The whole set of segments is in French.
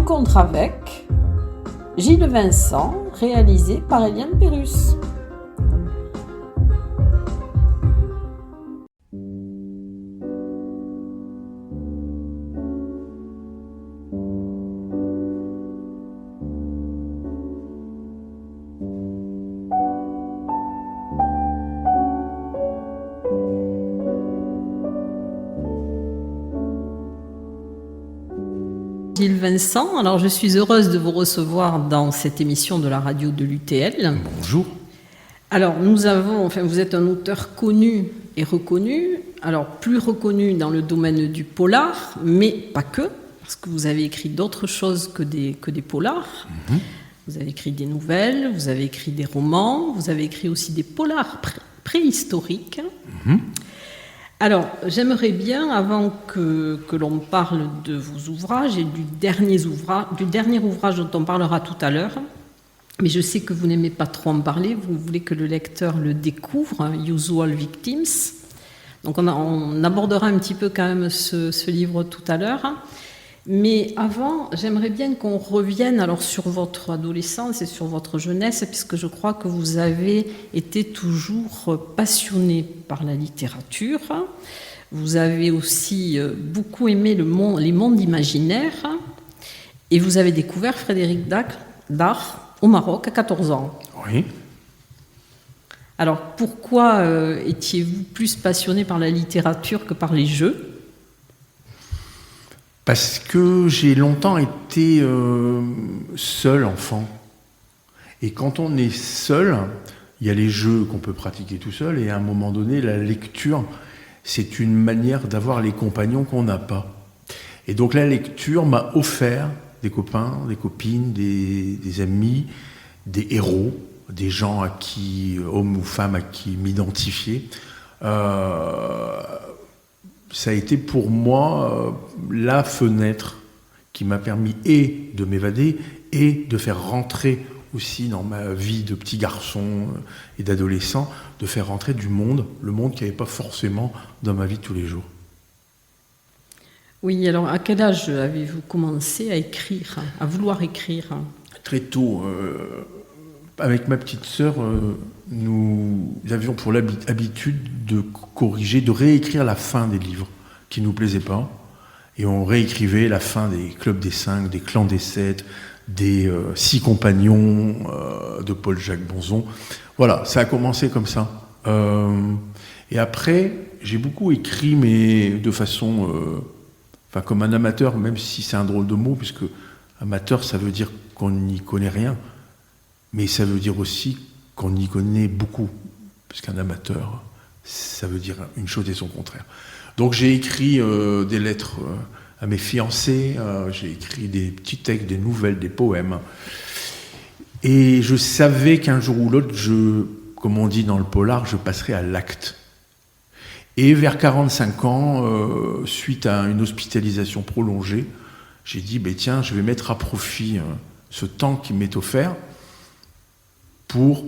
Rencontre avec Gilles Vincent, réalisé par Eliane Pérus. Gilles Vincent, alors je suis heureuse de vous recevoir dans cette émission de la radio de l'UTL. Bonjour. Alors vous êtes un auteur connu et reconnu, alors plus reconnu dans le domaine du polar, mais pas que, parce que vous avez écrit d'autres choses que des polars. Vous avez écrit des nouvelles, vous avez écrit des romans, vous avez écrit aussi des polars préhistoriques. Alors, j'aimerais bien, avant que l'on parle de vos ouvrages et du dernier ouvrage dont on parlera tout à l'heure, mais je sais que vous n'aimez pas trop en parler, vous voulez que le lecteur le découvre, Usual Victims. Donc on abordera un petit peu quand même ce livre tout à l'heure. Mais avant, j'aimerais bien qu'on revienne alors sur votre adolescence et sur votre jeunesse, puisque je crois que vous avez été toujours passionné par la littérature. Vous avez aussi beaucoup aimé les mondes imaginaires. Et vous avez découvert Frédéric Dard au Maroc à 14 ans. Oui. Alors, pourquoi étiez-vous plus passionné par la littérature que par les jeux ? Parce que j'ai longtemps été seul enfant. Et quand on est seul, il y a les jeux qu'on peut pratiquer tout seul, et à un moment donné, la lecture, c'est une manière d'avoir les compagnons qu'on n'a pas. Et donc la lecture m'a offert des copains, des copines, des amis, des héros, des gens à qui, hommes ou femmes, à qui m'identifier. Ça a été pour moi la fenêtre qui m'a permis et de m'évader et de faire rentrer aussi dans ma vie de petit garçon et d'adolescent, de faire rentrer du monde, le monde qui n'y avait pas forcément dans ma vie de tous les jours. Oui, alors à quel âge avez-vous commencé à écrire, à vouloir écrire ? Très tôt. Avec ma petite sœur, nous avions pour l'habitude de corriger, de réécrire la fin des livres qui ne nous plaisaient pas. Et on réécrivait la fin des Clubs des 5, des Clans des 7, des 6 compagnons de Paul-Jacques Bonzon. Voilà, ça a commencé comme ça. Et après, j'ai beaucoup écrit, mais de façon... comme un amateur, même si c'est un drôle de mot, puisque amateur, ça veut dire qu'on n'y connaît rien. Mais ça veut dire aussi qu'on y connaît beaucoup, puisqu'un amateur, ça veut dire une chose et son contraire. Donc j'ai écrit des lettres à mes fiancés, j'ai écrit des petits textes, des nouvelles, des poèmes. Et je savais qu'un jour ou l'autre, comme on dit dans le polar, je passerais à l'acte. Et vers 45 ans, suite à une hospitalisation prolongée, j'ai dit, tiens, je vais mettre à profit ce temps qui m'est offert pour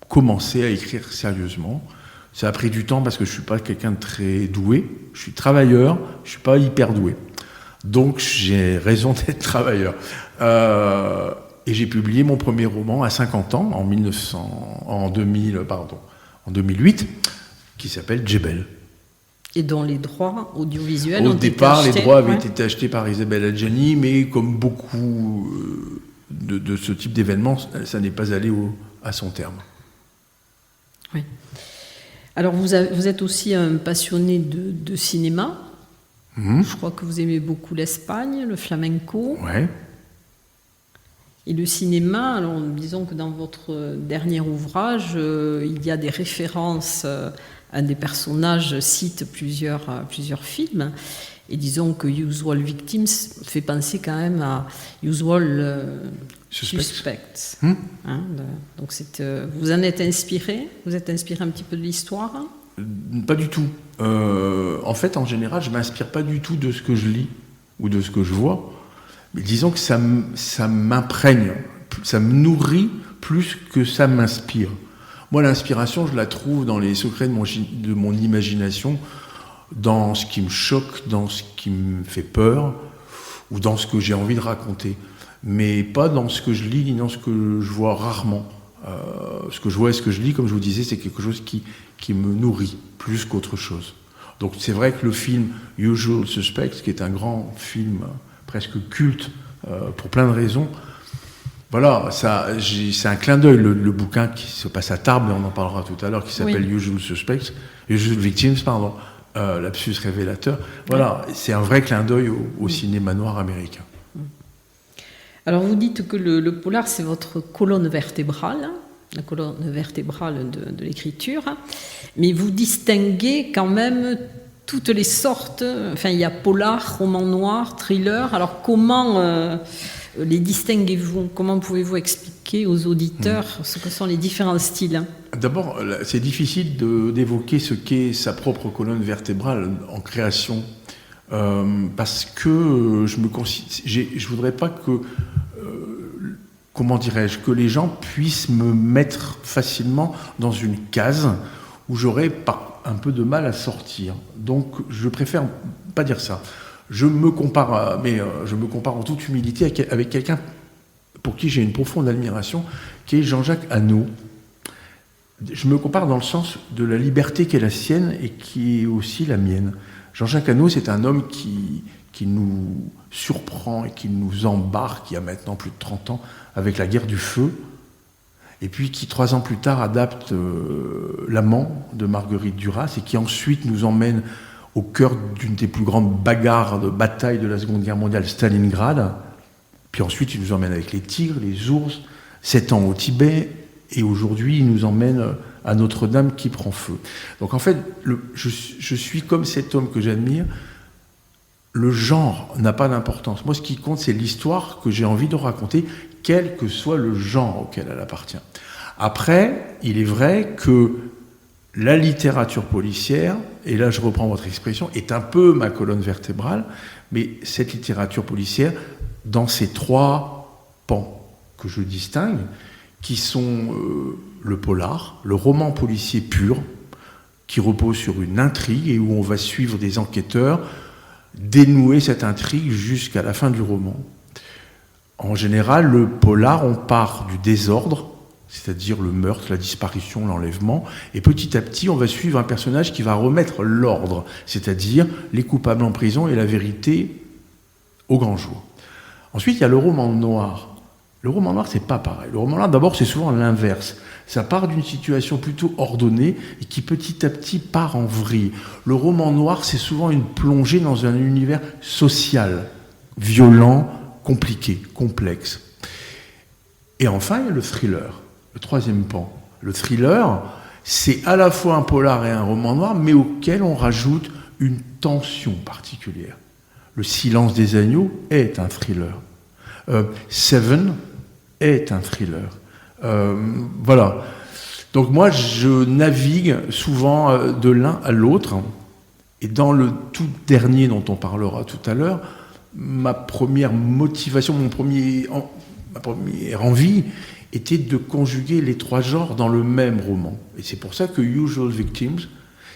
commencer à écrire sérieusement. Ça a pris du temps parce que je ne suis pas quelqu'un de très doué. Je suis travailleur, je ne suis pas hyper doué. Donc j'ai raison d'être travailleur. Et j'ai publié mon premier roman à 50 ans, en 2008, qui s'appelle Djebel. Et dont les droits audiovisuels ont été achetés. Au départ, les droits avaient été achetés par Isabelle Adjani, mais comme beaucoup de ce type d'événements, ça n'est pas allé à son terme. Oui. Alors, vous êtes aussi un passionné de cinéma. Je crois que vous aimez beaucoup l'Espagne, le flamenco. Ouais. Et le cinéma, alors disons que dans votre dernier ouvrage, il y a des références. Un des personnages cite plusieurs films. Et disons que Usual Victims fait penser quand même à Usual Suspects. Donc vous en êtes inspiré ? Vous êtes inspiré un petit peu de l'histoire ? Pas du tout. En fait, en général, je ne m'inspire pas du tout de ce que je lis ou de ce que je vois. Mais disons que ça m'imprègne, ça me nourrit plus que ça m'inspire. Moi, l'inspiration, je la trouve dans les secrets de mon imagination, dans ce qui me choque, dans ce qui me fait peur, ou dans ce que j'ai envie de raconter, mais pas dans ce que je lis ni dans ce que je vois rarement. Ce que je vois et ce que je lis, comme je vous disais, c'est quelque chose qui me nourrit plus qu'autre chose. Donc c'est vrai que le film Usual Suspects, qui est un grand film presque culte pour plein de raisons, voilà, c'est un clin d'œil. Le bouquin qui se passe à Tarbes, mais on en parlera tout à l'heure, qui s'appelle Usual Suspects, Usual Victims, pardon, lapsus révélateur. Voilà, c'est un vrai clin d'œil au cinéma noir américain. Alors vous dites que le polar, c'est votre colonne vertébrale, la colonne vertébrale de l'écriture, mais vous distinguez quand même toutes les sortes, enfin il y a polar, roman noir, thriller, alors comment les distinguez-vous? Comment pouvez-vous expliquer aux auditeurs ce que sont les différents styles? D'abord, c'est difficile d'évoquer ce qu'est sa propre colonne vertébrale en création, parce que je voudrais pas que, comment dirais-je, que les gens puissent me mettre facilement dans une case où j'aurais un peu de mal à sortir. Donc, je préfère pas dire ça. Je me compare en toute humilité avec quelqu'un pour qui j'ai une profonde admiration, qui est Jean-Jacques Hannot. Je me compare dans le sens de la liberté qui est la sienne et qui est aussi la mienne. Jean-Jacques Hannot, c'est un homme qui nous surprend et qui nous embarque, il y a maintenant plus de 30 ans, avec La Guerre du Feu, et puis qui, 3 ans plus tard, adapte L'Amant de Marguerite Duras, et qui ensuite nous emmène au cœur d'une des plus grandes bagarres de bataille de la Seconde Guerre mondiale, Stalingrad. Puis ensuite, il nous emmène avec les tigres, les ours, 7 ans au Tibet, et aujourd'hui, il nous emmène à Notre-Dame qui prend feu. Donc en fait, je suis comme cet homme que j'admire. Le genre n'a pas d'importance. Moi, ce qui compte, c'est l'histoire que j'ai envie de raconter, quel que soit le genre auquel elle appartient. Après, il est vrai que la littérature policière, et là je reprends votre expression, est un peu ma colonne vertébrale, mais cette littérature policière, dans ces 3 pans que je distingue, qui sont le polar, le roman policier pur, qui repose sur une intrigue et où on va suivre des enquêteurs, dénouer cette intrigue jusqu'à la fin du roman. En général, le polar, on part du désordre, c'est-à-dire le meurtre, la disparition, l'enlèvement, et petit à petit, on va suivre un personnage qui va remettre l'ordre, c'est-à-dire les coupables en prison et la vérité au grand jour. Ensuite, il y a le roman noir. Le roman noir, c'est pas pareil. Le roman noir, d'abord, c'est souvent l'inverse. Ça part d'une situation plutôt ordonnée et qui petit à petit part en vrille. Le roman noir, c'est souvent une plongée dans un univers social, violent, compliqué, complexe. Et enfin, il y a le thriller, le 3e pan. Le thriller, c'est à la fois un polar et un roman noir, mais auquel on rajoute une tension particulière. Le silence des agneaux est un thriller. Seven est un thriller. Voilà. Donc moi, je navigue souvent de l'un à l'autre. Et dans le tout dernier dont on parlera tout à l'heure, ma première motivation, ma première envie était de conjuguer les 3 genres dans le même roman. Et c'est pour ça que Usual Victims,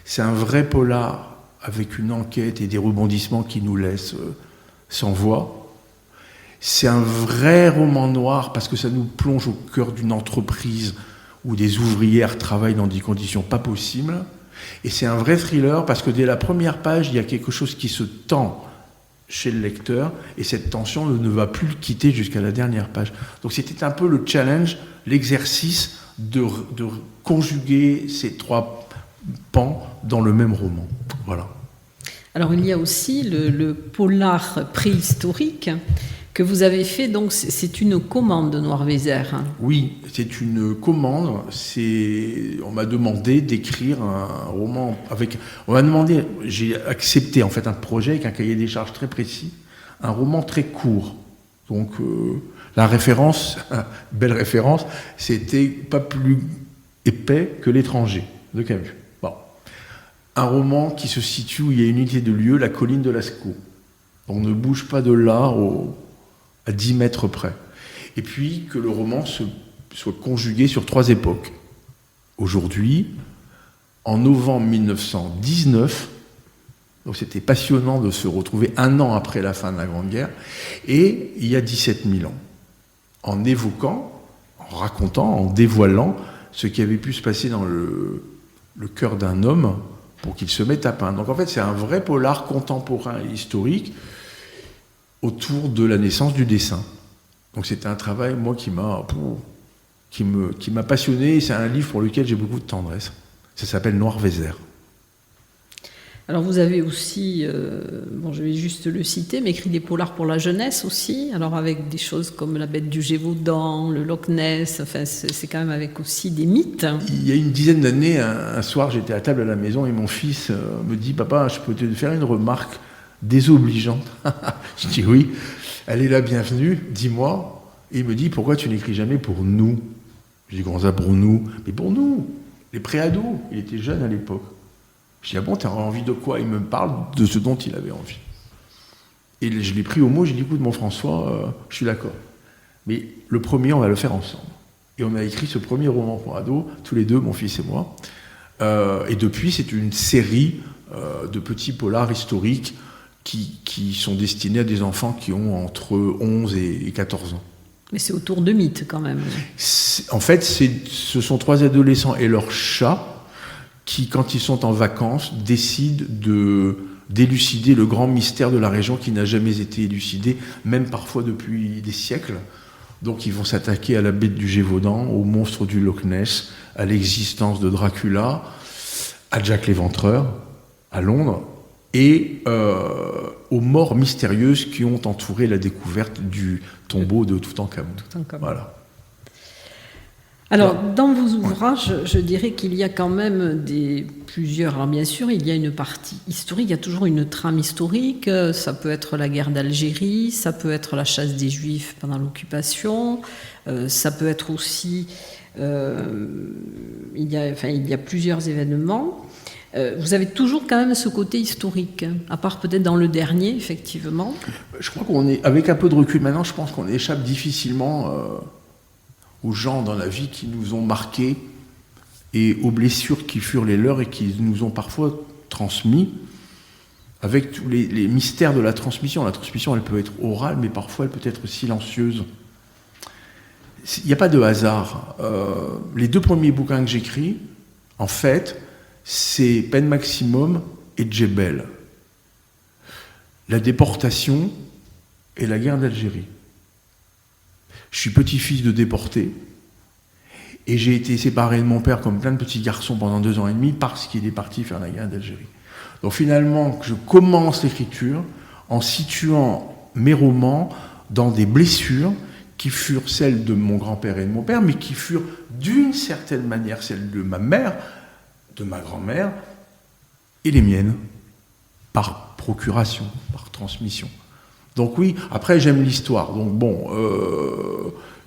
c'est un vrai polar avec une enquête et des rebondissements qui nous laissent sans voix. C'est un vrai roman noir parce que ça nous plonge au cœur d'une entreprise où des ouvrières travaillent dans des conditions pas possibles. Et c'est un vrai thriller parce que dès la première page, il y a quelque chose qui se tend chez le lecteur et cette tension ne va plus le quitter jusqu'à la dernière page. Donc c'était un peu le challenge, l'exercice de conjuguer ces 3 pans dans le même roman. Voilà. Alors il y a aussi le polar préhistorique que vous avez fait, donc c'est une commande de Noirvézère. Oui, c'est une commande. On m'a demandé d'écrire un roman avec. On m'a demandé, j'ai accepté en fait un projet avec un cahier des charges très précis, un roman très court. Donc la référence, belle référence, c'était pas plus épais que L'Étranger de Camus. Bon. Un roman qui se situe où il y a une unité de lieu, la colline de Lascaux. On ne bouge pas de là à 10 mètres près. Et puis que le roman soit conjugué sur 3 époques. Aujourd'hui, en novembre 1919, Donc c'était passionnant de se retrouver un an après la fin de la Grande Guerre, et il y a 17 000 ans, en évoquant, en racontant, en dévoilant ce qui avait pu se passer dans le cœur d'un homme pour qu'il se mette à peindre. Donc en fait, c'est un vrai polar contemporain et historique autour de la naissance du dessin. Donc c'était un travail, moi, qui m'a passionné, et c'est un livre pour lequel j'ai beaucoup de tendresse. Ça s'appelle Noir Vézère. Alors vous avez aussi, je vais juste le citer, mais écrit des polars pour la jeunesse aussi, alors avec des choses comme La Bête du Gévaudan, le Loch Ness, enfin c'est quand même avec aussi des mythes. Il y a une dizaine d'années, un soir, j'étais à table à la maison et mon fils me dit « Papa, je peux te faire une remarque désobligeante ?» Je dis « Oui, elle est la bienvenue, dis-moi. » Et il me dit « Pourquoi tu n'écris jamais pour nous ?» Je dis « Comment ça pour nous ?»« Mais pour nous, les préados. » Il était jeune à l'époque. Je dis « Ah bon, t'as envie de quoi ?» Il me parle de ce dont il avait envie. Et je l'ai pris au mot, j'ai dit « Écoute, mon François, je suis d'accord. Mais le premier, on va le faire ensemble. » Et on a écrit ce premier roman pour ados, tous les deux, mon fils et moi. Et depuis, c'est une série de petits polars historiques qui sont destinés à des enfants qui ont entre 11 et 14 ans. Mais c'est autour de mythes, quand même. En fait, ce sont 3 adolescents et leur chat qui, quand ils sont en vacances, décident d'élucider le grand mystère de la région qui n'a jamais été élucidé, même parfois depuis des siècles. Donc ils vont s'attaquer à la bête du Gévaudan, au monstre du Loch Ness, à l'existence de Dracula, à Jack l'Éventreur, à Londres, et aux morts mystérieuses qui ont entouré la découverte du tombeau de Toutankhamon. Voilà. Alors, dans vos ouvrages, je dirais qu'il y a quand même plusieurs... Alors, bien sûr, il y a une partie historique, il y a toujours une trame historique. Ça peut être la guerre d'Algérie, ça peut être la chasse des Juifs pendant l'occupation, ça peut être aussi... il y a plusieurs événements. Vous avez toujours quand même ce côté historique, à part peut-être dans le dernier, effectivement. Je crois qu'on est, avec un peu de recul maintenant, je pense qu'on échappe difficilement... aux gens dans la vie qui nous ont marqués et aux blessures qui furent les leurs et qui nous ont parfois transmis, avec tous les mystères de la transmission. La transmission, elle peut être orale, mais parfois elle peut être silencieuse. Il n'y a pas de hasard. Les 2 premiers bouquins que j'écris, en fait, c'est Peine Maximum et Djebel. La déportation et la guerre d'Algérie. Je suis petit-fils de déportés et j'ai été séparé de mon père comme plein de petits garçons pendant 2 ans et demi parce qu'il est parti faire la guerre d'Algérie. Donc finalement, je commence l'écriture en situant mes romans dans des blessures qui furent celles de mon grand-père et de mon père, mais qui furent d'une certaine manière celles de ma mère, de ma grand-mère et les miennes, par procuration, par transmission. Donc oui, après j'aime l'histoire, donc bon,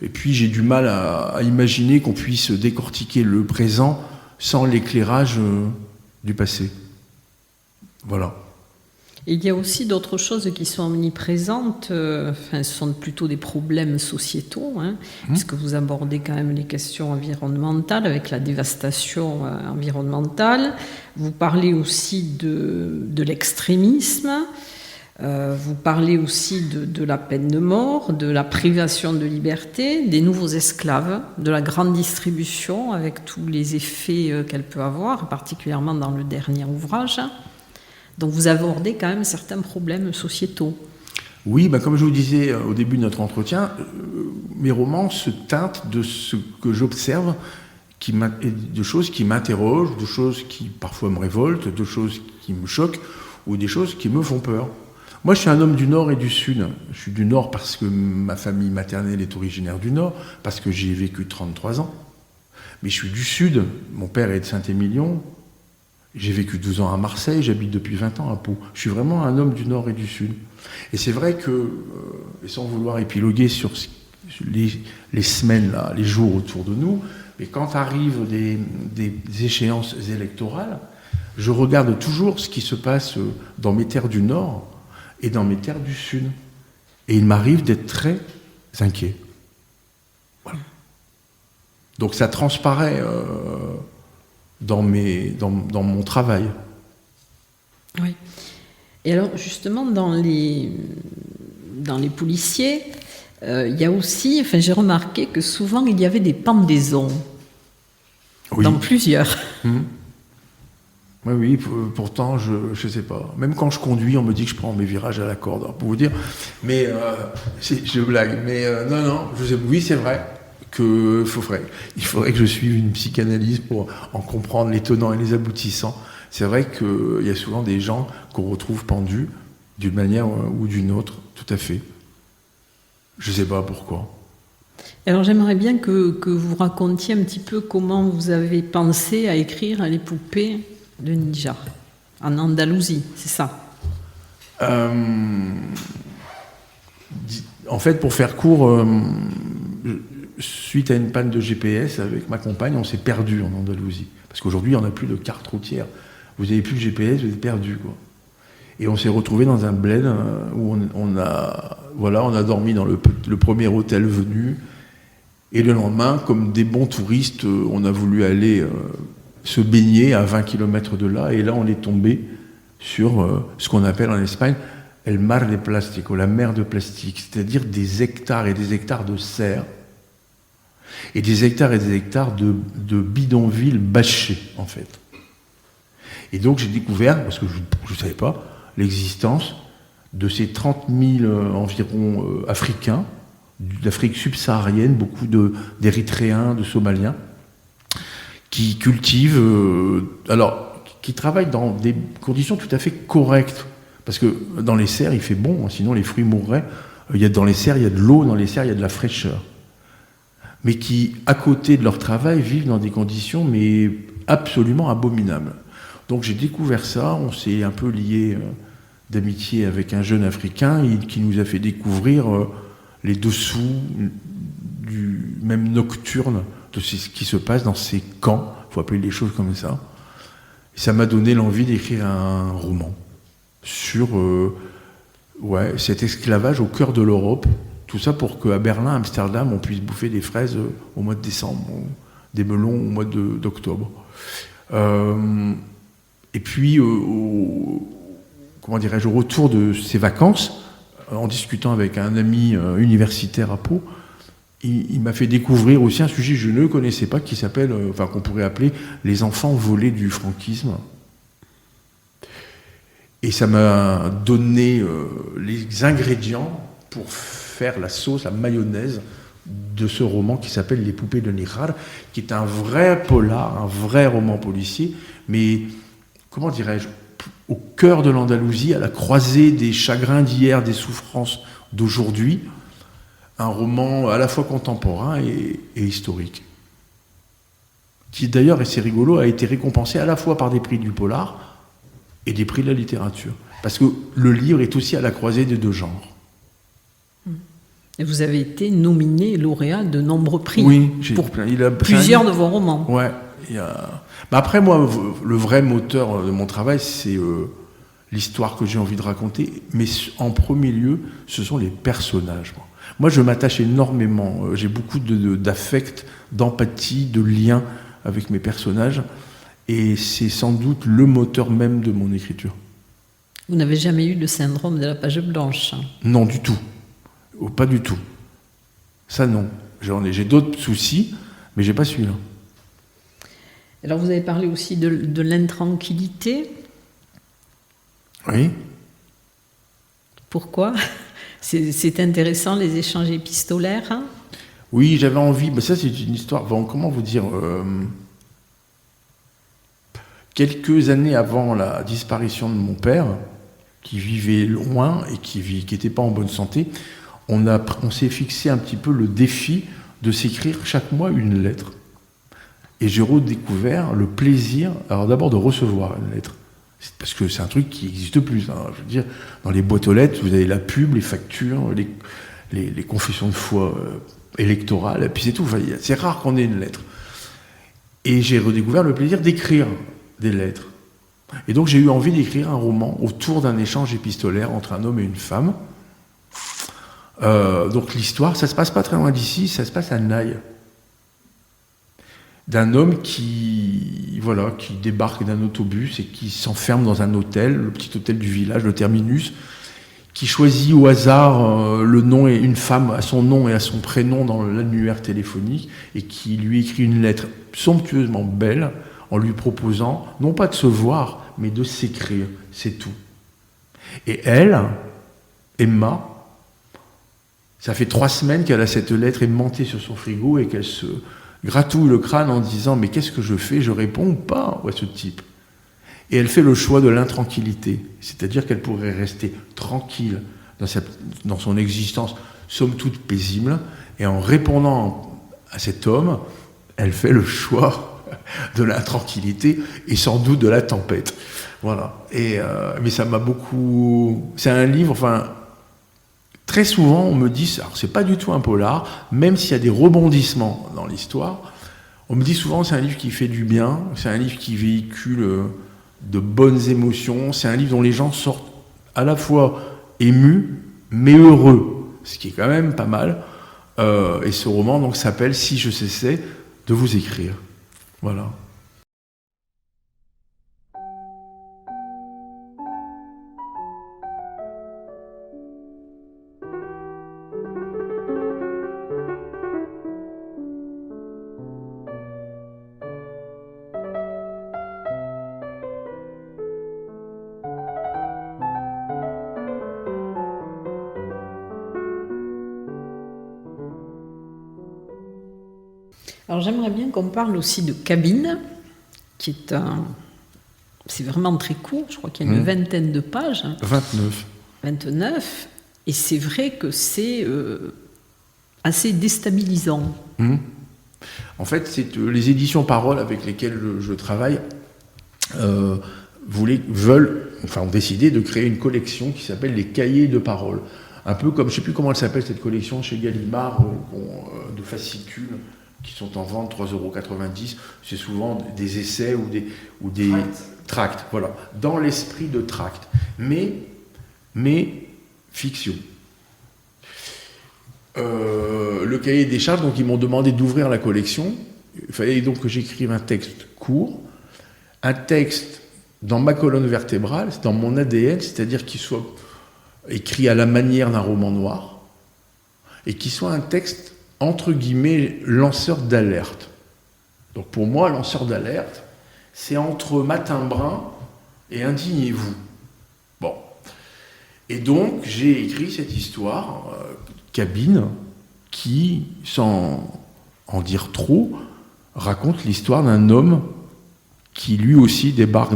et puis j'ai du mal à imaginer qu'on puisse décortiquer le présent sans l'éclairage du passé. Voilà. Il y a aussi d'autres choses qui sont omniprésentes, ce sont plutôt des problèmes sociétaux, puisque vous abordez quand même les questions environnementales avec la dévastation environnementale. Vous parlez aussi de l'extrémisme. Vous parlez aussi de la peine de mort, de la privation de liberté, des nouveaux esclaves, de la grande distribution avec tous les effets qu'elle peut avoir, particulièrement dans le dernier ouvrage. Donc vous abordez quand même certains problèmes sociétaux. Oui, comme je vous disais au début de notre entretien, mes romans se teintent de ce que j'observe, de choses qui m'interrogent, de choses qui parfois me révoltent, de choses qui me choquent ou des choses qui me font peur. Moi, je suis un homme du Nord et du Sud. Je suis du Nord parce que ma famille maternelle est originaire du Nord, parce que j'y ai vécu 33 ans. Mais je suis du Sud. Mon père est de Saint-Émilion. J'ai vécu 12 ans à Marseille. J'habite depuis 20 ans à Pau. Je suis vraiment un homme du Nord et du Sud. Et c'est vrai que, et sans vouloir épiloguer sur les semaines, là, les jours autour de nous, mais quand arrivent des échéances électorales, je regarde toujours ce qui se passe dans mes terres du Nord et dans mes terres du Sud. Et il m'arrive d'être très inquiet. Voilà. Donc ça transparaît dans mon travail. Oui. Et alors, justement, dans les policiers, il y a aussi, enfin, j'ai remarqué que souvent, il y avait des pendaisons. Oui. Dans plusieurs. Oui, pourtant, je sais pas. Même quand je conduis, on me dit que je prends mes virages à la corde, pour vous dire. Mais, je blague. Mais non, oui, c'est vrai qu'il faudrait que je suive une psychanalyse pour en comprendre les tenants et les aboutissants. C'est vrai qu'il y a souvent des gens qu'on retrouve pendus d'une manière ou d'une autre, tout à fait. Je sais pas pourquoi. Alors j'aimerais bien que vous racontiez un petit peu comment vous avez pensé à écrire les poupées de Níjar, en Andalousie, c'est ça? En fait, pour faire court, suite à une panne de GPS avec ma compagne, on s'est perdu en Andalousie. Parce qu'aujourd'hui, on n'a plus de carte routière. Vous n'avez plus de GPS, vous êtes perdu, quoi. Et on s'est retrouvé dans un bled où on a dormi dans le premier hôtel venu. Et le lendemain, comme des bons touristes, on a voulu aller se baigner à 20 km de là. Et là, on est tombé sur ce qu'on appelle en Espagne el mar de plástico, la mer de plastique, c'est-à-dire des hectares et des hectares de serre et des hectares de bidonvilles bâchés, en fait. Et donc, j'ai découvert, parce que je ne savais pas, l'existence de ces 30 000 environ Africains, d'Afrique subsaharienne, beaucoup d'Érythréens, de Somaliens, qui cultivent, qui travaillent dans des conditions tout à fait correctes. Parce que dans les serres, il fait bon, sinon les fruits mourraient. Dans les serres, il y a de l'eau, dans les serres, il y a de la fraîcheur. Mais qui, à côté de leur travail, vivent dans des conditions mais absolument abominables. Donc j'ai découvert ça, on s'est un peu lié d'amitié avec un jeune Africain qui nous a fait découvrir les dessous du même nocturne de ce qui se passe dans ces camps, il faut appeler les choses comme ça. Et ça m'a donné l'envie d'écrire un roman sur cet esclavage au cœur de l'Europe. Tout ça pour qu'à Berlin, Amsterdam, on puisse bouffer des fraises au mois de décembre, des melons au mois d'octobre. Et puis, au retour de ces vacances, en discutant avec un ami universitaire à Pau, il m'a fait découvrir aussi un sujet que je ne connaissais pas, qui s'appelle, qu'on pourrait appeler les enfants volés du franquisme. Et ça m'a donné les ingrédients pour faire la sauce, la mayonnaise de ce roman qui s'appelle Les poupées de Níjar, qui est un vrai polar, un vrai roman policier, mais, comment dirais-je, au cœur de l'Andalousie, à la croisée des chagrins d'hier, des souffrances d'aujourd'hui, un roman à la fois contemporain et historique, qui d'ailleurs, et c'est rigolo, a été récompensé à la fois par des prix du polar et des prix de la littérature. Parce que le livre est aussi à la croisée des deux genres. Et vous avez été nominé lauréat de nombreux prix. Oui, pour plusieurs de vos romans. Ouais. Après, moi, le vrai moteur de mon travail, c'est l'histoire que j'ai envie de raconter. Mais en premier lieu, ce sont les personnages. Moi, je m'attache énormément. J'ai beaucoup d'affect, d'empathie, de lien avec mes personnages. Et c'est sans doute le moteur même de mon écriture. Vous n'avez jamais eu le syndrome de la page blanche? Non, du tout. Pas du tout. Ça, non. J'ai d'autres soucis, mais j'ai pas celui-là. Alors, vous avez parlé aussi de l'intranquillité. Oui. Pourquoi? C'est intéressant, les échanges épistolaires, hein? Oui, j'avais envie, mais ça, c'est une histoire... comment vous dire quelques années avant la disparition de mon père, qui vivait loin et qui n'était pas en bonne santé, on s'est fixé un petit peu le défi de s'écrire chaque mois une lettre. Et j'ai redécouvert le plaisir, alors d'abord de recevoir une lettre, parce que c'est un truc qui n'existe plus. Hein. Je veux dire, dans les boîtes aux lettres, vous avez la pub, les factures, les confessions de foi électorales, et puis c'est tout. Enfin, c'est rare qu'on ait une lettre. Et j'ai redécouvert le plaisir d'écrire des lettres. Et donc j'ai eu envie d'écrire un roman autour d'un échange épistolaire entre un homme et une femme. Donc l'histoire, ça se passe pas très loin d'ici, ça se passe à Naï. d'un homme qui débarque d'un autobus et qui s'enferme dans un hôtel, le petit hôtel du village, le Terminus, qui choisit au hasard le nom et une femme à son nom et à son prénom dans l'annuaire téléphonique et qui lui écrit une lettre somptueusement belle en lui proposant non pas de se voir mais de s'écrire, c'est tout. Et elle, Emma, ça fait 3 semaines qu'elle a cette lettre aimantée sur son frigo et qu'elle se gratouille le crâne en disant « Mais qu'est-ce que je fais ? Je réponds ou pas à ce type ?» Et elle fait le choix de l'intranquillité, c'est-à-dire qu'elle pourrait rester tranquille dans son existence, somme toute paisible, et en répondant à cet homme, elle fait le choix de l'intranquillité et sans doute de la tempête. Voilà. Mais ça m'a beaucoup... C'est un livre, très souvent, on me dit, alors c'est pas du tout un polar, même s'il y a des rebondissements dans l'histoire, on me dit souvent c'est un livre qui fait du bien, c'est un livre qui véhicule de bonnes émotions, c'est un livre dont les gens sortent à la fois émus, mais heureux, ce qui est quand même pas mal. Et ce roman donc s'appelle « Si je cessais de vous écrire ». Voilà. Alors j'aimerais bien qu'on parle aussi de Cabine, qui est c'est vraiment très court, je crois qu'il y a une vingtaine de pages. 29. 29, et c'est vrai que c'est assez déstabilisant. En fait, c'est les éditions Parole avec lesquelles je travaille ont décidé de créer une collection qui s'appelle les Cahiers de Parole. Un peu comme, je ne sais plus comment elle s'appelle cette collection chez Gallimard, de fascicules qui sont en vente 3,90 €. C'est souvent des essais ou des tracts, voilà, dans l'esprit de tract, mais fiction. Le cahier des charges, donc ils m'ont demandé d'ouvrir la collection. Il fallait donc que j'écrive un texte court, un texte dans ma colonne vertébrale, dans mon ADN, c'est-à-dire qu'il soit écrit à la manière d'un roman noir, et qu'il soit un texte entre guillemets lanceur d'alerte. Donc pour moi, lanceur d'alerte, c'est entre Matin Brun et Indignez-vous. Bon. Et donc j'ai écrit cette histoire, Cabine, qui, sans en dire trop, raconte l'histoire d'un homme qui lui aussi débarque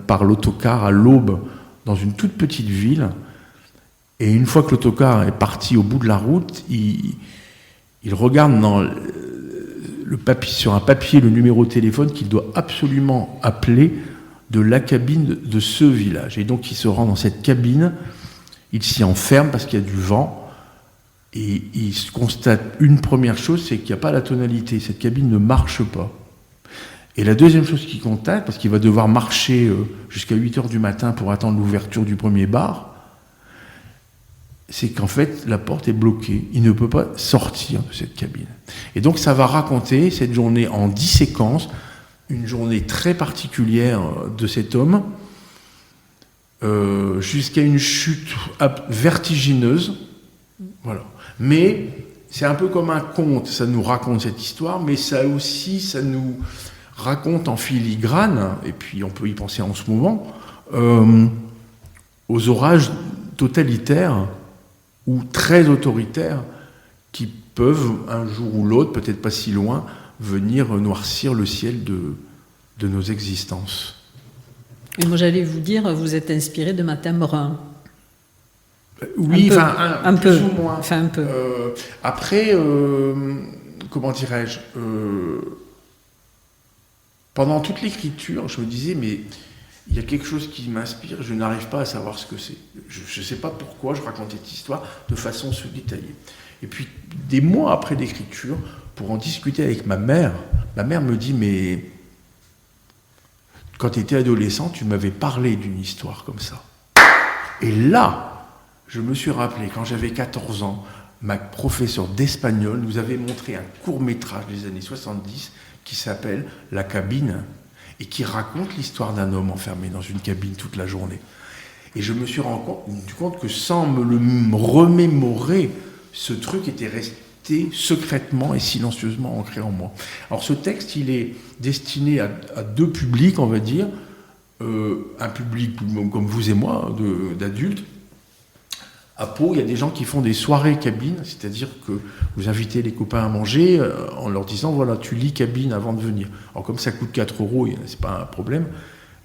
par l'autocar à l'aube dans une toute petite ville. Et une fois que l'autocar est parti au bout de la route, il regarde sur un papier le numéro de téléphone qu'il doit absolument appeler de la cabine de ce village. Et donc il se rend dans cette cabine, il s'y enferme parce qu'il y a du vent, et il se constate une première chose, c'est qu'il n'y a pas la tonalité, cette cabine ne marche pas. Et la deuxième chose qu'il constate, parce qu'il va devoir marcher jusqu'à 8h du matin pour attendre l'ouverture du premier bar, c'est qu'en fait, la porte est bloquée. Il ne peut pas sortir de cette cabine. Et donc, ça va raconter cette journée en 10 séquences, une journée très particulière de cet homme, jusqu'à une chute vertigineuse. Voilà. Mais c'est un peu comme un conte. Ça nous raconte cette histoire, mais ça nous raconte en filigrane, et puis on peut y penser en ce moment, aux orages totalitaires ou très autoritaires qui peuvent, un jour ou l'autre, peut-être pas si loin, venir noircir le ciel de nos existences. Et moi, j'allais vous dire, vous êtes inspiré de Matin Brun. Oui, un peu. Plus ou moins. Enfin, un peu. Après, comment dirais-je, pendant toute l'écriture, je me disais, mais il y a quelque chose qui m'inspire, je n'arrive pas à savoir ce que c'est. Je ne sais pas pourquoi je raconte cette histoire de façon si détaillée. Et puis, des mois après l'écriture, pour en discuter avec ma mère me dit, mais quand tu étais adolescent, tu m'avais parlé d'une histoire comme ça. Et là, je me suis rappelé, quand j'avais 14 ans, ma professeure d'espagnol nous avait montré un court-métrage des années 70 qui s'appelle La cabine et qui raconte l'histoire d'un homme enfermé dans une cabine toute la journée. Et je me suis rendu compte que sans me le remémorer, ce truc était resté secrètement et silencieusement ancré en moi. Alors ce texte, il est destiné à deux publics, on va dire. Un public comme vous et moi, d'adultes. À Pau, il y a des gens qui font des soirées cabines, c'est-à-dire que vous invitez les copains à manger en leur disant, voilà, tu lis cabine avant de venir. Alors comme ça coûte 4 €, c'est pas un problème.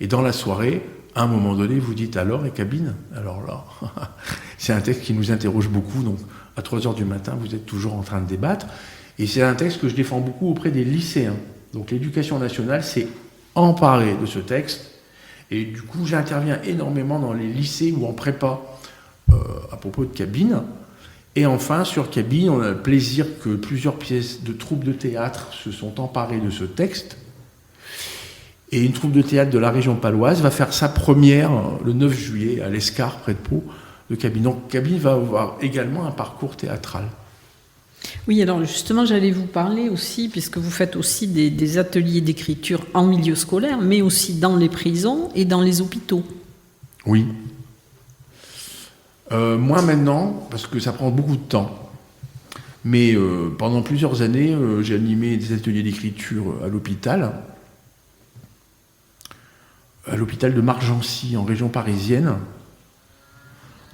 Et dans la soirée, à un moment donné, vous dites, alors, et cabine ? Alors là, c'est un texte qui nous interroge beaucoup, donc à 3h du matin, vous êtes toujours en train de débattre. Et c'est un texte que je défends beaucoup auprès des lycéens. Donc l'éducation nationale s'est emparée de ce texte. Et du coup, j'interviens énormément dans les lycées ou en prépa à propos de cabine. Et enfin, sur cabine, on a le plaisir que plusieurs pièces de troupes de théâtre se sont emparées de ce texte. Et une troupe de théâtre de la région paloise va faire sa première le 9 juillet à l'Escar, près de Pau, de cabine. Donc cabine va avoir également un parcours théâtral. Oui, alors justement, j'allais vous parler aussi, puisque vous faites aussi des ateliers d'écriture en milieu scolaire, mais aussi dans les prisons et dans les hôpitaux. Oui. Moi maintenant, parce que ça prend beaucoup de temps. Mais pendant plusieurs années, j'ai animé des ateliers d'écriture à l'hôpital de Margency, en région parisienne,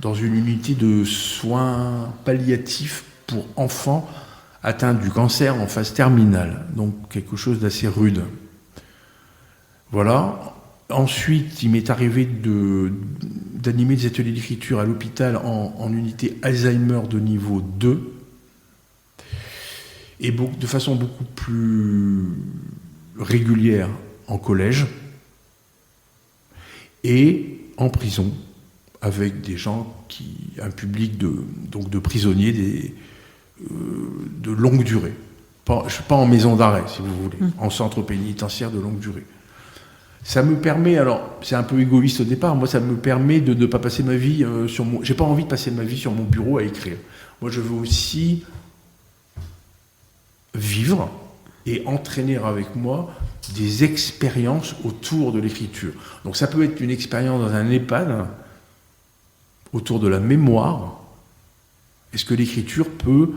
dans une unité de soins palliatifs pour enfants atteints du cancer en phase terminale, donc quelque chose d'assez rude. Voilà. Ensuite, il m'est arrivé d'animer des ateliers d'écriture à l'hôpital en unité Alzheimer de niveau 2, et de façon beaucoup plus régulière en collège, et en prison, avec des gens un public de prisonniers de longue durée. Pas en maison d'arrêt, si vous voulez, en centre pénitentiaire de longue durée. Ça me permet, alors c'est un peu égoïste au départ, moi ça me permet de ne pas passer ma vie j'ai pas envie de passer ma vie sur mon bureau à écrire. Moi je veux aussi vivre et entraîner avec moi des expériences autour de l'écriture. Donc ça peut être une expérience dans un EHPAD autour de la mémoire. Est-ce que l'écriture peut,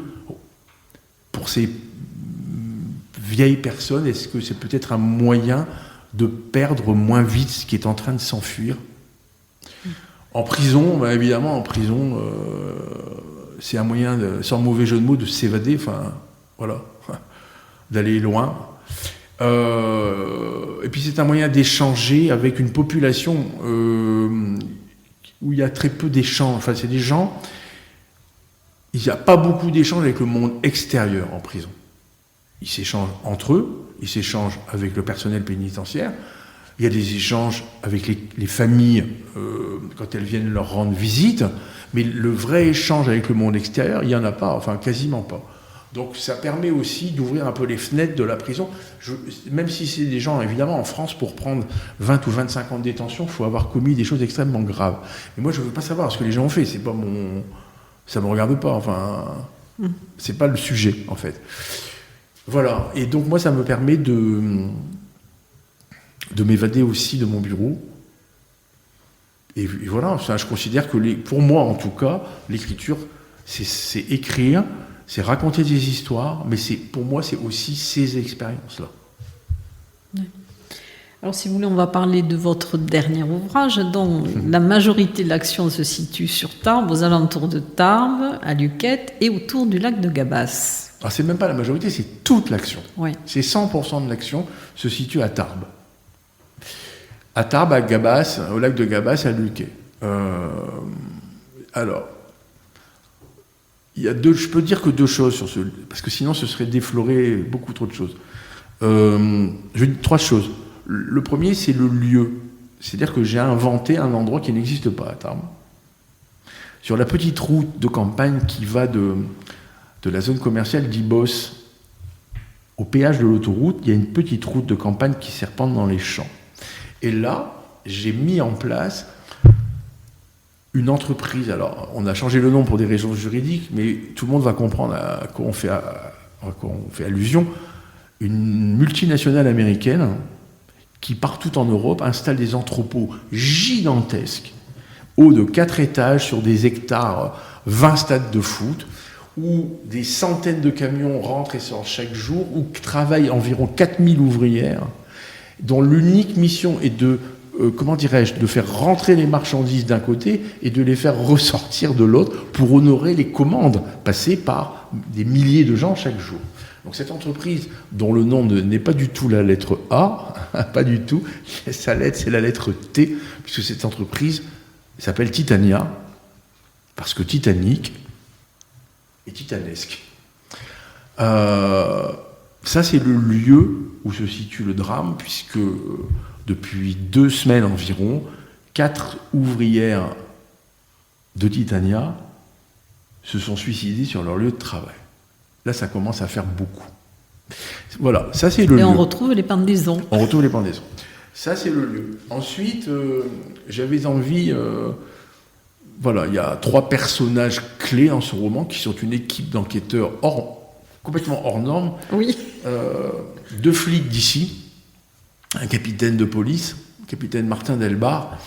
pour ces vieilles personnes, est-ce que c'est peut-être un moyen de perdre moins vite ce qui est en train de s'enfuir ? En prison, bah évidemment, en prison, c'est un moyen, sans mauvais jeu de mots, de s'évader, enfin, voilà, d'aller loin. Et puis c'est un moyen d'échanger avec une population où il y a très peu d'échanges. Enfin, c'est des gens... Il n'y a pas beaucoup d'échanges avec le monde extérieur en prison. Ils s'échangent entre eux, ils s'échangent avec le personnel pénitentiaire, il y a des échanges avec les familles quand elles viennent leur rendre visite, mais le vrai échange avec le monde extérieur, il n'y en a pas, enfin quasiment pas. Donc ça permet aussi d'ouvrir un peu les fenêtres de la prison. Même si c'est des gens, évidemment, en France, pour prendre 20 ou 25 ans de détention, il faut avoir commis des choses extrêmement graves. Mais moi, je ne veux pas savoir ce que les gens ont fait, c'est pas ça ne me regarde pas, enfin, c'est pas le sujet, en fait. Voilà, et donc moi, ça me permet de m'évader aussi de mon bureau. Et voilà, ça, je considère que, pour moi, en tout cas, l'écriture, c'est écrire, c'est raconter des histoires, mais pour moi, c'est aussi ces expériences-là. Oui. Alors, si vous voulez, on va parler de votre dernier ouvrage, dont la majorité de l'action se situe sur Tarbes, aux alentours de Tarbes, à Luquette et autour du lac de Gabas. Alors, c'est même pas la majorité, c'est toute l'action. Oui. C'est 100% de l'action se situe à Tarbes. À Tarbes, à Gabas, au lac de Gabas, à Luquet. Alors, je peux dire que deux choses sur parce que sinon ce serait déflorer beaucoup trop de choses. Je dis trois choses. Le premier, c'est le lieu. C'est-à-dire que j'ai inventé un endroit qui n'existe pas à Tarbes. Sur la petite route de campagne qui va de la zone commerciale d'Ibos au péage de l'autoroute, il y a une petite route de campagne qui serpente dans les champs. Et là, j'ai mis en place une entreprise. Alors, on a changé le nom pour des raisons juridiques, mais tout le monde va comprendre à quoi on fait allusion. une multinationale américaine qui, partout en Europe, installe des entrepôts gigantesques, hauts de 4 étages sur des hectares, 20 stades de foot, où des centaines de camions rentrent et sortent chaque jour, où travaillent environ 4000 ouvrières, dont l'unique mission est de, de faire rentrer les marchandises d'un côté et de les faire ressortir de l'autre pour honorer les commandes passées par des milliers de gens chaque jour. Donc cette entreprise, dont le nom n'est pas du tout la lettre A, pas du tout, sa lettre c'est la lettre T, puisque cette entreprise s'appelle Titania, parce que Titanic et titanesque. Ça c'est le lieu où se situe le drame, puisque depuis 2 semaines environ, 4 ouvrières de Titania se sont suicidées sur leur lieu de travail. Là, ça commence à faire beaucoup. Voilà, ça c'est le lieu. Et on retrouve les pendaisons. On retrouve les pendaisons. Ça c'est le lieu. Ensuite, j'avais envie... voilà, il y a 3 personnages clés dans ce roman qui sont une équipe d'enquêteurs complètement hors norme. Oui. 2 flics d'ici, un capitaine de police, le capitaine Martin Delbar,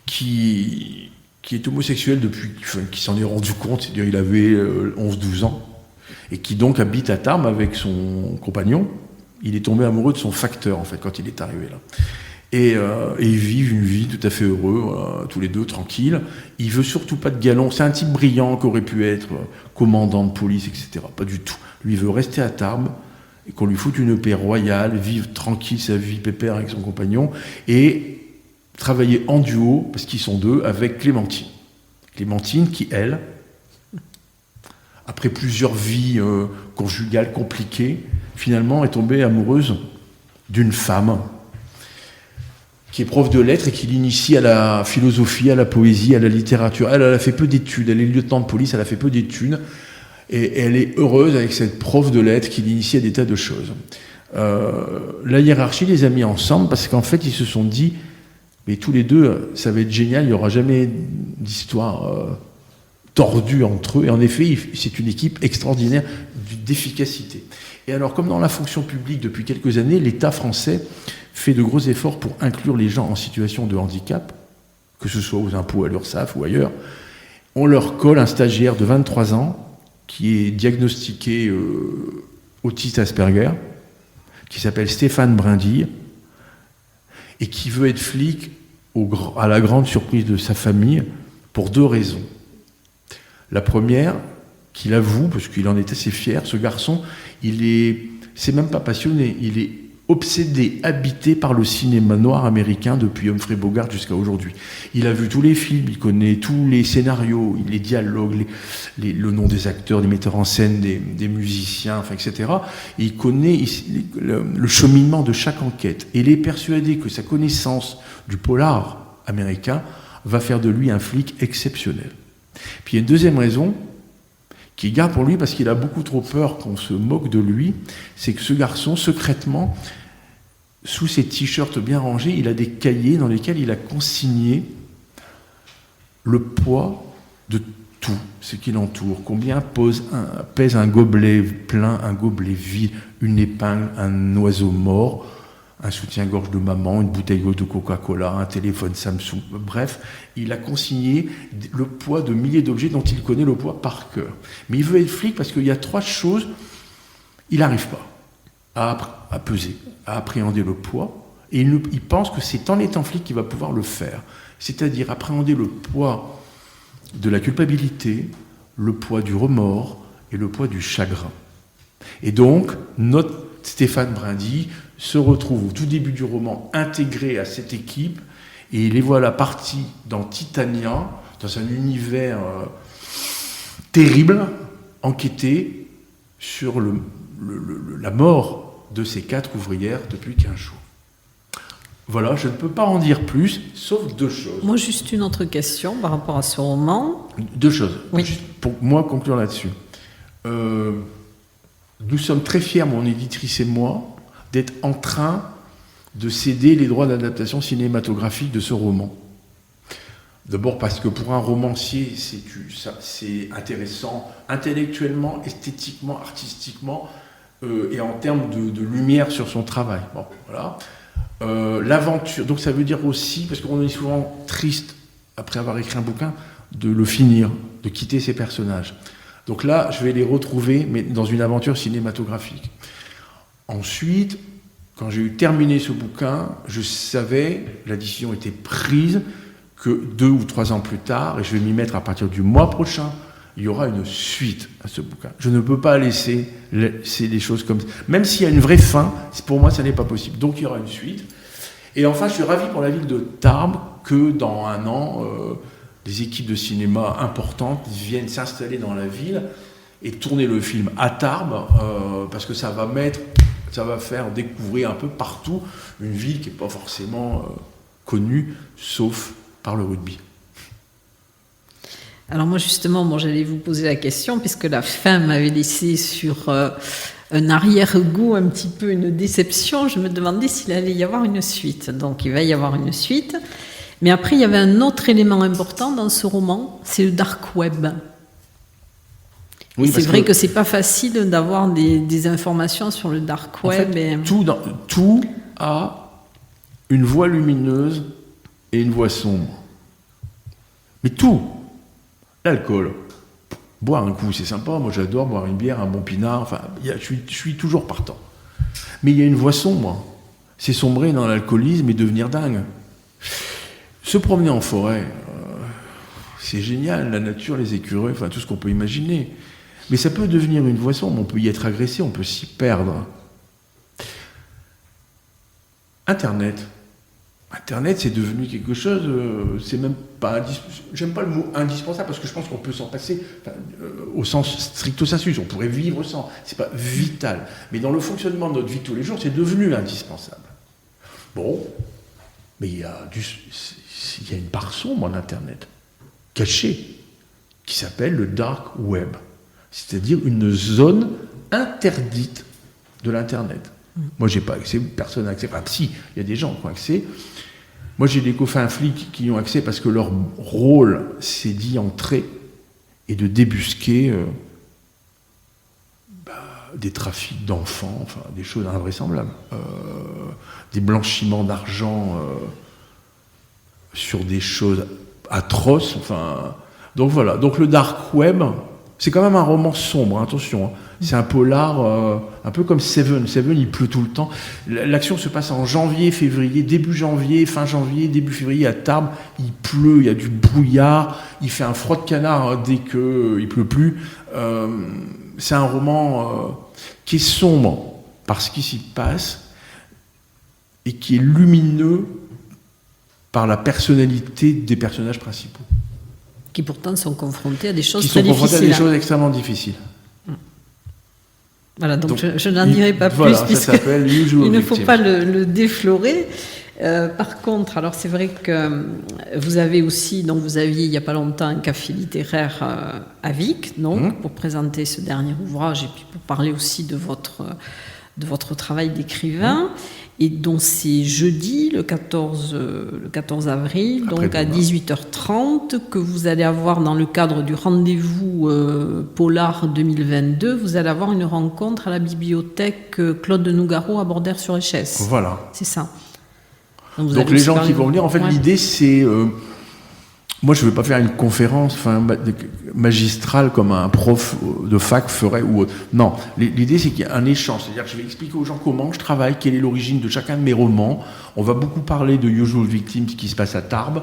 qui est homosexuel depuis, qui s'en est rendu compte, c'est-à-dire il avait 11-12 ans, et qui donc habite à Tarbes avec son compagnon. Il est tombé amoureux de son facteur, en fait, quand il est arrivé là. Et ils vivent une vie tout à fait heureux, tous les deux, tranquilles. Il veut surtout pas de galon. C'est un type brillant qui aurait pu être commandant de police, etc. Pas du tout. Lui, il veut rester à Tarbes et qu'on lui foute une paix royale, vivre tranquille sa vie pépère avec son compagnon et travailler en duo, parce qu'ils sont 2, avec Clémentine. Clémentine qui, elle, après plusieurs vies conjugales compliquées, finalement est tombée amoureuse d'une femme qui est prof de lettres et qui l'initie à la philosophie, à la poésie, à la littérature. Elle a fait peu d'études, elle est lieutenant de police, elle a fait peu d'études, et elle est heureuse avec cette prof de lettres qui l'initie à des tas de choses. La hiérarchie les a mis ensemble parce qu'en fait, ils se sont dit, mais tous les deux, ça va être génial, il n'y aura jamais d'histoire tordue entre eux, et en effet, c'est une équipe extraordinaire d'efficacité. Et alors, comme dans la fonction publique depuis quelques années, l'État français fait de gros efforts pour inclure les gens en situation de handicap, que ce soit aux impôts, à l'URSSAF ou ailleurs. On leur colle un stagiaire de 23 ans qui est diagnostiqué autiste Asperger, qui s'appelle Stéphane Brindille, et qui veut être flic à la grande surprise de sa famille pour 2 raisons. La première, qu'il avoue, parce qu'il en est assez fier, ce garçon, c'est même pas passionné, il est obsédé, habité par le cinéma noir américain depuis Humphrey Bogart jusqu'à aujourd'hui. Il a vu tous les films, il connaît tous les scénarios, les dialogues, le nom des acteurs, des metteurs en scène, des musiciens, enfin, etc. Et il connaît le cheminement de chaque enquête. Et il est persuadé que sa connaissance du polar américain va faire de lui un flic exceptionnel. Puis il y a une deuxième raison qu'il garde pour lui parce qu'il a beaucoup trop peur qu'on se moque de lui, c'est que ce garçon, secrètement, sous ses t-shirts bien rangés, il a des cahiers dans lesquels il a consigné le poids de tout ce qui l'entoure. Combien pèse un gobelet plein, un gobelet vide, une épingle, un oiseau mort, un soutien-gorge de maman, une bouteille de Coca-Cola, un téléphone Samsung, bref, il a consigné le poids de milliers d'objets dont il connaît le poids par cœur. Mais il veut être flic parce qu'il y a 3 choses, il n'arrive pas à peser, à appréhender le poids, et il pense que c'est en étant flic qu'il va pouvoir le faire. C'est-à-dire appréhender le poids de la culpabilité, le poids du remords et le poids du chagrin. Et donc, notre Stéphane Brindille se retrouve au tout début du roman intégré à cette équipe et les voilà partis dans Titania, dans un univers terrible, enquêter sur la mort de ces 4 ouvrières depuis 15 jours. Voilà, je ne peux pas en dire plus, sauf 2 choses. Moi, juste une autre question par rapport à ce roman. 2 choses, oui. Juste pour moi conclure là-dessus. Nous sommes très fiers, mon éditrice et moi, d'être en train de céder les droits d'adaptation cinématographique de ce roman. D'abord parce que pour un romancier, c'est intéressant intellectuellement, esthétiquement, artistiquement, et en termes de lumière sur son travail. Bon, voilà. L'aventure, donc ça veut dire aussi, parce qu'on est souvent triste, après avoir écrit un bouquin, de le finir, de quitter ses personnages. Donc là, je vais les retrouver, mais dans une aventure cinématographique. Ensuite, quand j'ai eu terminé ce bouquin, je savais, la décision était prise, que 2 ou 3 ans plus tard, et je vais m'y mettre à partir du mois prochain, il y aura une suite à ce bouquin. Je ne peux pas laisser les choses comme ça. Même s'il y a une vraie fin, pour moi, ça n'est pas possible. Donc il y aura une suite. Et enfin, je suis ravi pour la ville de Tarbes que dans 1 an, des équipes de cinéma importantes viennent s'installer dans la ville et tourner le film à Tarbes, parce que ça va faire découvrir un peu partout une ville qui n'est pas forcément connue, sauf par le rugby. Alors moi justement, j'allais vous poser la question, puisque la fin m'avait laissé sur un arrière-goût, un petit peu une déception. Je me demandais s'il allait y avoir une suite. Donc il va y avoir une suite. Mais après, il y avait un autre élément important dans ce roman, c'est le dark web. Oui, c'est vrai que c'est pas facile d'avoir des informations sur le dark web. En fait, tout a une voie lumineuse et une voie sombre. Mais tout. L'alcool. Boire un coup, c'est sympa. Moi, j'adore boire une bière, un bon pinard. Enfin, je suis toujours partant. Mais il y a une voie sombre. C'est sombrer dans l'alcoolisme et devenir dingue. Se promener en forêt, c'est génial. La nature, les écureuils, enfin, tout ce qu'on peut imaginer. Mais ça peut devenir une voie sombre. On peut y être agressé, on peut s'y perdre. Internet, c'est devenu quelque chose, c'est même pas j'aime pas le mot indispensable parce que je pense qu'on peut s'en passer au sens stricto sensu, on pourrait vivre sans, c'est pas vital. Mais dans le fonctionnement de notre vie de tous les jours, c'est devenu indispensable. Bon, mais il y a une part sombre en Internet, cachée, qui s'appelle le dark web, c'est-à-dire une zone interdite de l'Internet. Moi, j'ai pas accès, personne n'a accès. Enfin, si, il y a des gens qui ont accès. Moi, j'ai des copains flics qui y ont accès parce que leur rôle, c'est d'y entrer et de débusquer des trafics d'enfants, enfin, des choses invraisemblables. Des blanchiments d'argent sur des choses atroces. Enfin, donc voilà. Donc le dark web, c'est quand même un roman sombre, attention. C'est un polar, un peu comme Seven. Seven, il pleut tout le temps. L'action se passe en janvier, février, début janvier, fin janvier, début février à Tarbes. Il pleut, il y a du brouillard, il fait un froid de canard dès qu'il pleut plus. C'est un roman qui est sombre par ce qui s'y passe et qui est lumineux par la personnalité des personnages principaux. Qui pourtant sont confrontés à des choses qui très sont confrontés difficiles. À des choses extrêmement difficiles. Voilà, donc je n'en dirai pas plus, voilà, puisque il ne faut pas le déflorer. Par contre, alors c'est vrai que vous avez aussi, donc vous aviez il n'y a pas longtemps un café littéraire à Vic, donc pour présenter ce dernier ouvrage et puis pour parler aussi de votre travail d'écrivain. Et donc c'est jeudi, le 14 avril, donc à 18h30, que vous allez avoir dans le cadre du rendez-vous Polar 2022, vous allez avoir une rencontre à la bibliothèque Claude de Nougaro à Bordères-sur-Echesse. Voilà. C'est ça. Donc les gens qui vont venir, en fait, l'idée c'est... moi, je ne veux pas faire une conférence magistrale comme un prof de fac ferait ou autre. Non, l'idée c'est qu'il y a un échange. C'est-à-dire que je vais expliquer aux gens comment je travaille, quelle est l'origine de chacun de mes romans. On va beaucoup parler de Usual Victims qui se passe à Tarbes,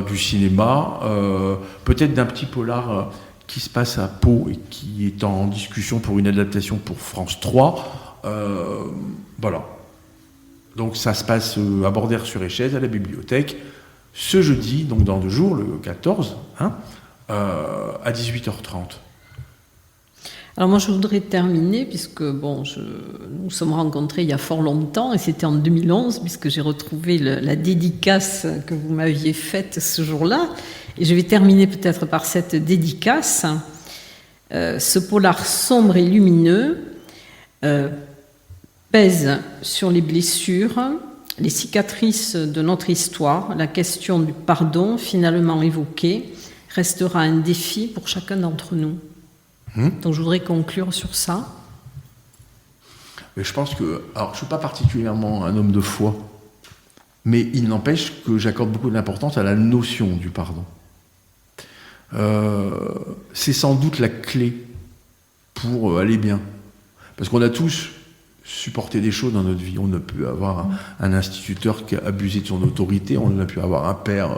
du cinéma, peut-être d'un petit polar qui se passe à Pau et qui est en discussion pour une adaptation pour France 3. Voilà. Donc ça se passe à Bordères-sur-Echesse, à la bibliothèque. Ce jeudi, donc dans 2 jours, le 14, à 18h30. Alors moi, je voudrais terminer, puisque bon, nous sommes rencontrés il y a fort longtemps, et c'était en 2011, puisque j'ai retrouvé la dédicace que vous m'aviez faite ce jour-là. Et je vais terminer peut-être par cette dédicace. Ce polar sombre et lumineux pèse sur les blessures, les cicatrices de notre histoire. La question du pardon, finalement évoquée, restera un défi pour chacun d'entre nous. Donc je voudrais conclure sur ça. Et je pense que... Alors, je ne suis pas particulièrement un homme de foi, mais il n'empêche que j'accorde beaucoup d'importance à la notion du pardon. C'est sans doute la clé pour aller bien. Parce qu'on a tous supporté des choses dans notre vie. On a pu avoir un instituteur qui a abusé de son autorité, on a pu avoir un père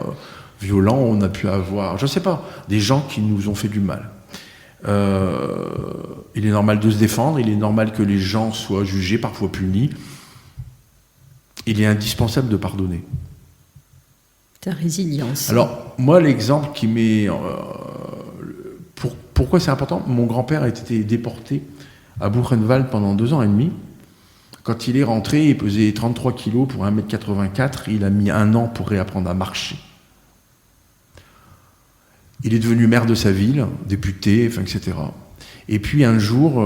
violent, on a pu avoir, je ne sais pas, des gens qui nous ont fait du mal. Il est normal de se défendre, il est normal que les gens soient jugés, parfois punis. Il est indispensable de pardonner. Ta résilience. Alors, moi, l'exemple qui m'est... pourquoi c'est important ? Mon grand-père a été déporté à Buchenwald pendant 2 ans et demi. Quand il est rentré, il pesait 33 kilos pour 1m84. Il a mis 1 an pour réapprendre à marcher. Il est devenu maire de sa ville, député, etc. Et puis un jour,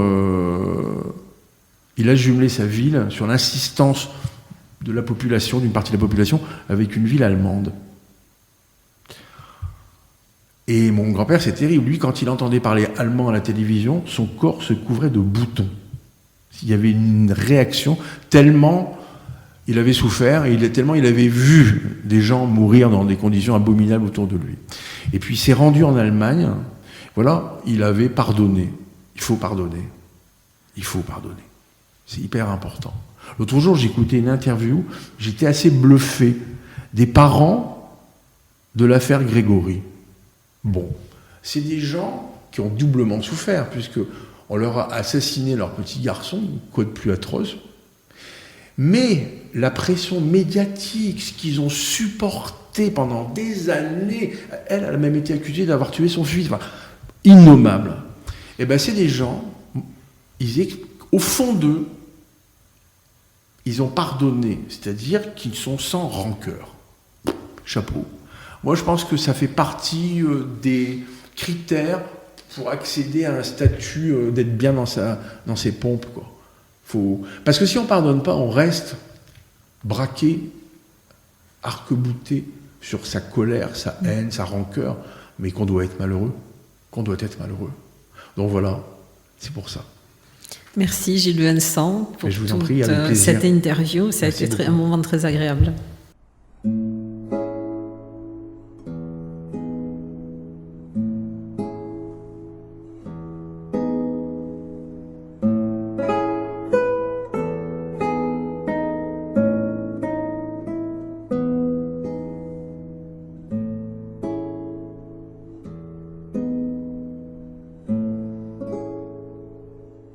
il a jumelé sa ville sur l'insistance de la population, d'une partie de la population, avec une ville allemande. Et mon grand-père, c'est terrible. Lui, quand il entendait parler allemand à la télévision, son corps se couvrait de boutons. Il y avait une réaction tellement il avait souffert et tellement il avait vu des gens mourir dans des conditions abominables autour de lui. Et puis il s'est rendu en Allemagne. Voilà, il avait pardonné. Il faut pardonner. Il faut pardonner. C'est hyper important. L'autre jour, j'écoutais une interview, j'étais assez bluffé, des parents de l'affaire Grégory. Bon, c'est des gens qui ont doublement souffert, puisqu'on leur a assassiné leur petit garçon, quoi de plus atroce. Mais la pression médiatique, ce qu'ils ont supporté pendant des années, elle a même été accusée d'avoir tué son fils, enfin, innommable. Et bien, c'est des gens, au fond d'eux, ils ont pardonné, c'est-à-dire qu'ils sont sans rancœur. Chapeau. Moi, je pense que ça fait partie des critères pour accéder à un statut d'être bien dans ses pompes, quoi. Parce que si on ne pardonne pas, on reste braqué, arc-bouté sur sa colère, sa haine, sa rancœur, mais qu'on doit être malheureux. Donc voilà, c'est pour ça. Merci Gilles Vincent pour je vous en prie, avec plaisir. cette interview. Ça a été un moment très agréable.